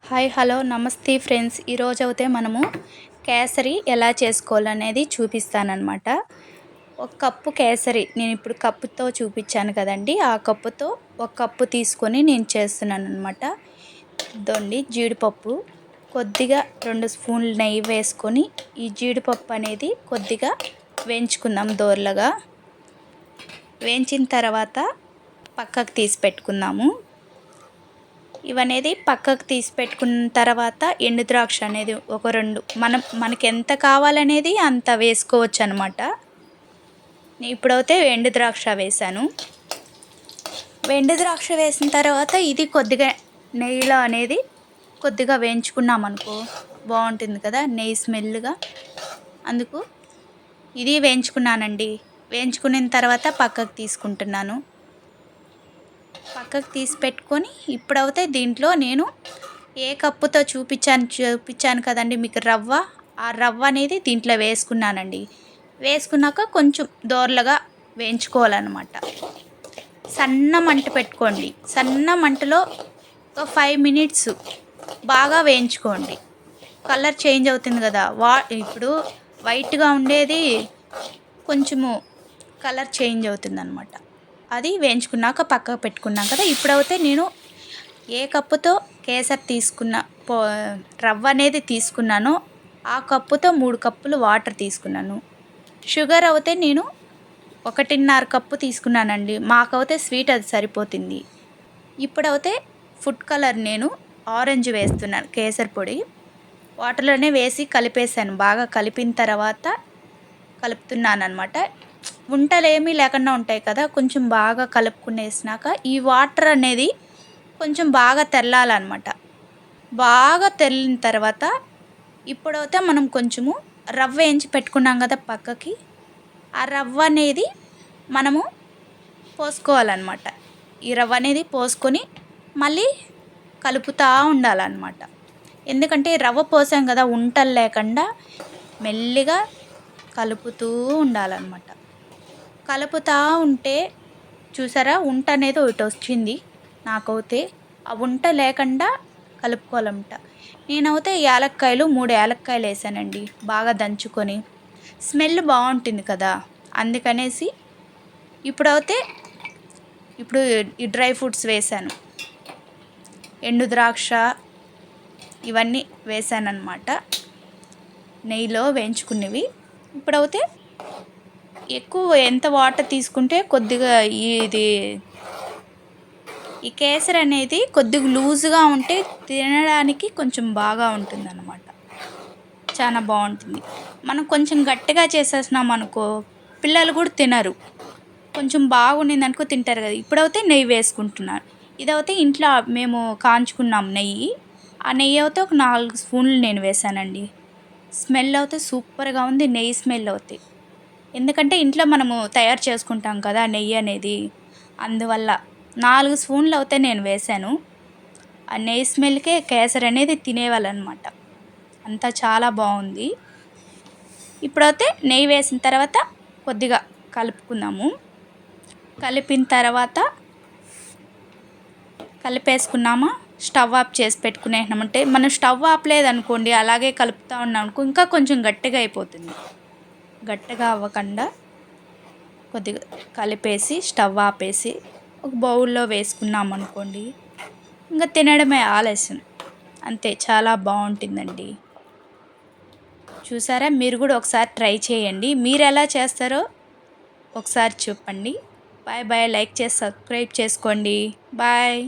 Hi hello నమస్తే friends. ఈరోజైతే మనము కేసరి ఎలా చేసుకోవాలనేది చూపిస్తానన్నమాట. ఒక కప్పు కేసరి నేను ఇప్పుడు కప్పుతో చూపించాను కదండి, ఆ కప్పుతో ఒక కప్పు తీసుకొని నేను చేస్తున్నాను అనమాట. ఇదండి జీడిపప్పు, కొద్దిగా 2 స్పూన్లు నెయ్యి వేసుకొని ఈ జీడిపప్పు అనేది కొద్దిగా వేయించుకుందాం. దోరలుగా వేయించిన తర్వాత పక్కకు తీసి పెట్టుకుందాము. ఇవనేది పక్కకు తీసి పెట్టుకున్న తర్వాత ఎండు ద్రాక్ష అనేది ఒక 2 మనకి ఎంత కావాలనేది అంత వేసుకోవచ్చు అనమాట. ఇప్పుడైతే ఎండు ద్రాక్ష వేసాను. ఎండు ద్రాక్ష వేసిన తర్వాత ఇది కొద్దిగా నెయ్యిలో అనేది కొద్దిగా వేయించుకున్నాం అనుకో బాగుంటుంది కదా, నెయ్యి స్మెల్గా. అందుకు ఇది వేయించుకున్నానండి. వేయించుకున్న తర్వాత పక్కకు తీసుకుంటున్నాను. పక్కకు తీసి పెట్టుకొని ఇప్పుడైతే దీంట్లో నేను ఏ కప్పుతో చూపించాను కదండి మీకు రవ్వ, ఆ రవ్వ అనేది దీంట్లో వేసుకున్నానండి. వేసుకున్నాక కొంచెం దోరలుగా వేయించుకోవాలన్నమాట. సన్న మంట పెట్టుకోండి. సన్న మంటలో ఒక 5 మినిట్స్ బాగా వేయించుకోండి. కలర్ చేంజ్ అవుతుంది కదా, ఇప్పుడు వైట్గా ఉండేది కొంచెము కలర్ చేంజ్ అవుతుంది అనమాట. అది వేయించుకున్నాక పక్కకు పెట్టుకున్నాం కదా. ఇప్పుడైతే నేను ఏ కప్పుతో కేసరి తీసుకున్న రవ్వ అనేది తీసుకున్నానో ఆ కప్పుతో 3 కప్పులు వాటర్ తీసుకున్నాను. షుగర్ అయితే నేను 1.5 కప్పు తీసుకున్నానండి. మాకైతే స్వీట్ అది సరిపోతుంది. ఇప్పుడైతే ఫుడ్ కలర్ నేను ఆరెంజ్ వేస్తున్నాను. కేసరి పొడి వాటర్లోనే వేసి కలిపేసాను. బాగా కలిపిన తర్వాత కలుపుతున్నాను అనమాట. ఉంటలు ఏమీ లేకుండా ఉంటాయి కదా, కొంచెం బాగా కలుపుకునేసినాక ఈ వాటర్ అనేది కొంచెం బాగా తెల్లాలన్నమాట. బాగా తెల్లిన తర్వాత ఇప్పుడైతే మనం కొంచెము రవ్వ వేయించి పెట్టుకున్నాం కదా పక్కకి, ఆ రవ్వ అనేది మనము పోసుకోవాలన్నమాట. ఈ రవ్వ అనేది పోసుకొని మళ్ళీ కలుపుతూ ఉండాలన్నమాట. ఎందుకంటే రవ్వ పోసాం కదా, ఉంటలు లేకుండా మెల్లిగా కలుపుతూ ఉండాలన్నమాట. కలుపుతూ ఉంటే చూసారా, ఉంట అనేది ఒకటి వచ్చింది నాకైతే. ఆ ఉంట లేకుండా కలుపుకోవాలన్నమాట. నేనైతే యాలక్కాయలు 3 యాలక్కాయలు వేసానండి, బాగా దంచుకొని. స్మెల్ బాగుంటుంది కదా, అందుకనేసి. ఇప్పుడు ఈ డ్రై ఫ్రూట్స్ వేసాను. ఎండు ద్రాక్ష ఇవన్నీ వేసానన్నమాట, నెయ్యిలో వేయించుకునేవి. ఇప్పుడైతే ఎక్కువ ఎంత వాటర్ తీసుకుంటే కొద్దిగా ఈ కేసరి అనేది కొద్దిగా లూజ్గా ఉంటే తినడానికి కొంచెం బాగా ఉంటుందన్నమాట. చాలా బాగుంటుంది. మనం కొంచెం గట్టిగా చేసేసినాం అనుకో పిల్లలు కూడా తినరు. కొంచెం బాగుండింది అనుకో తింటారు కదా. ఇప్పుడైతే నెయ్యి వేసుకుంటున్నాను. ఇదైతే ఇంట్లో మేము కాంచుకున్నాం నెయ్యి. ఆ నెయ్యి అయితే ఒక 4 స్పూన్లు నేను వేసానండి. స్మెల్ అయితే సూపర్గా ఉంది, నెయ్యి స్మెల్ అవుతాయి. ఎందుకంటే ఇంట్లో మనము తయారు చేసుకుంటాం కదా నెయ్యి అనేది, అందువల్ల 4 స్పూన్లు అయితే నేను వేసాను. ఆ నెయ్యి స్మెల్కే కేసరి అనేది తినేవాళ్ళనమాట. అంతా చాలా బాగుంది. ఇప్పుడైతే నెయ్యి వేసిన తర్వాత కొద్దిగా కలుపుకుందాము. కలిపిన తర్వాత కలిపేసుకున్నామా, స్టవ్ ఆఫ్ చేసి పెట్టుకునేసినామంటే, మనం స్టవ్ ఆపలేదనుకోండి అలాగే కలుపుతూ ఉన్నాం అనుకో ఇంకా కొంచెం గట్టిగా అయిపోతుంది. గట్టిగా అవ్వకుండా కొద్దిగా కలిపేసి స్టవ్ ఆపేసి ఒక బౌల్లో వేసుకున్నాం అనుకోండి ఇంకా తినడమే ఆలస్యం. అంతే, చాలా బాగుంటుందండి. చూసారా, మీరు కూడా ఒకసారి ట్రై చేయండి. మీరు ఎలా చేస్తారో ఒకసారి చెప్పండి. Bye bye. లైక్ చేసి సబ్స్క్రైబ్ చేసుకోండి. బాయ్.